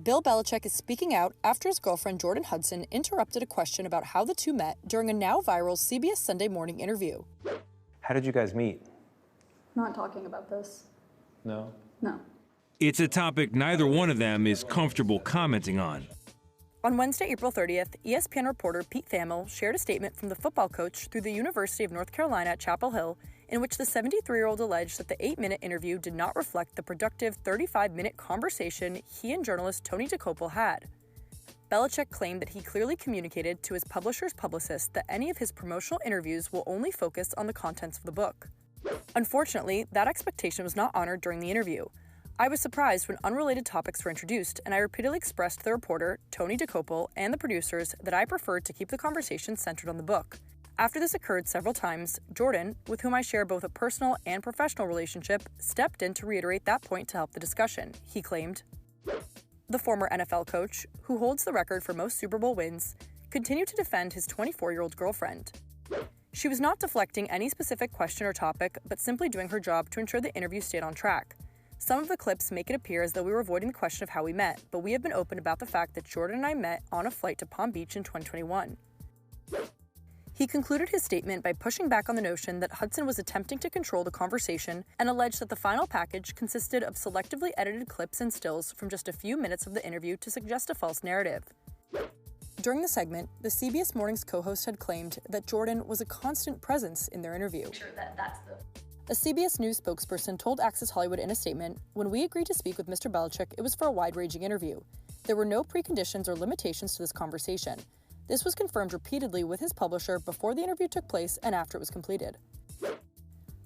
Bill Belichick is speaking out after his girlfriend Jordon Hudson interrupted a question about how the two met during a now viral CBS Sunday Morning interview. How did you guys meet? Not talking about this. No? No. It's a topic neither one of them is comfortable commenting on. On Wednesday, April 30th, ESPN reporter Pete Thamel shared a statement from the football coach through the University of North Carolina at Chapel Hill, in which the 73-year-old alleged that the 8-minute interview did not reflect the productive 35-minute conversation he and journalist Tony Dokoupil had. Belichick claimed that he clearly communicated to his publisher's publicist that any of his promotional interviews will only focus on the contents of the book. Unfortunately, that expectation was not honored during the interview. I was surprised when unrelated topics were introduced, and I repeatedly expressed to the reporter, Tony Dokoupil, and the producers that I preferred to keep the conversation centered on the book. After this occurred several times, Jordon, with whom I share both a personal and professional relationship, stepped in to reiterate that point to help the discussion, he claimed. The former NFL coach, who holds the record for most Super Bowl wins, continued to defend his 24-year-old girlfriend. She was not deflecting any specific question or topic, but simply doing her job to ensure the interview stayed on track. Some of the clips make it appear as though we were avoiding the question of how we met, but we have been open about the fact that Jordon and I met on a flight to Palm Beach in 2021. He concluded his statement by pushing back on the notion that Hudson was attempting to control the conversation and alleged that the final package consisted of selectively edited clips and stills from just a few minutes of the interview to suggest a false narrative. During the segment, the CBS Morning's co-host had claimed that Jordon was a constant presence in their interview. A CBS News spokesperson told Access Hollywood in a statement, "When we agreed to speak with Mr. Belichick, it was for a wide-ranging interview. There were no preconditions or limitations to this conversation. This was confirmed repeatedly with his publisher before the interview took place and after it was completed."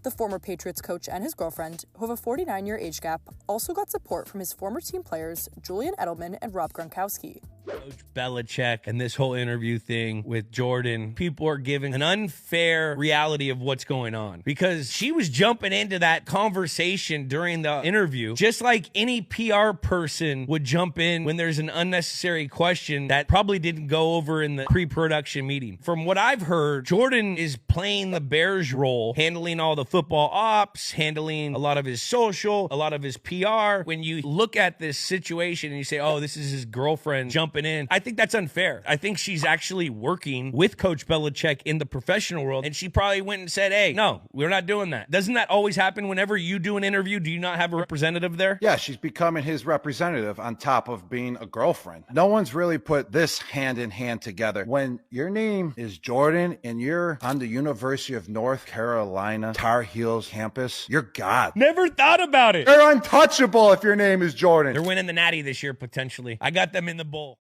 The former Patriots coach and his girlfriend, who have a 49-year age gap, also got support from his former team players Julian Edelman and Rob Gronkowski. Coach Belichick and this whole interview thing with Jordon, people are giving an unfair reality of what's going on because she was jumping into that conversation during the interview just like any PR person would jump in when there's an unnecessary question that probably didn't go over in the pre-production meeting. From what I've heard, Jordon is playing the Bears role, handling all the football ops, handling a lot of his social, a lot of his PR. When you look at this situation and you say, oh, this is his girlfriend jumping in, I think that's unfair. I think she's actually working with Coach Belichick in the professional world, and she probably went and said, hey, no, we're not doing that. Doesn't that always happen whenever you do an interview? Do you not have a representative there? Yeah, she's becoming his representative on top of being a girlfriend. No one's really put this hand in hand together. When your name is Jordon and you're on the University of North Carolina Tar Heels campus, you're God. Never thought about it. You're untouchable if your name is Jordon. They're winning the Natty this year, potentially. I got them in the bowl.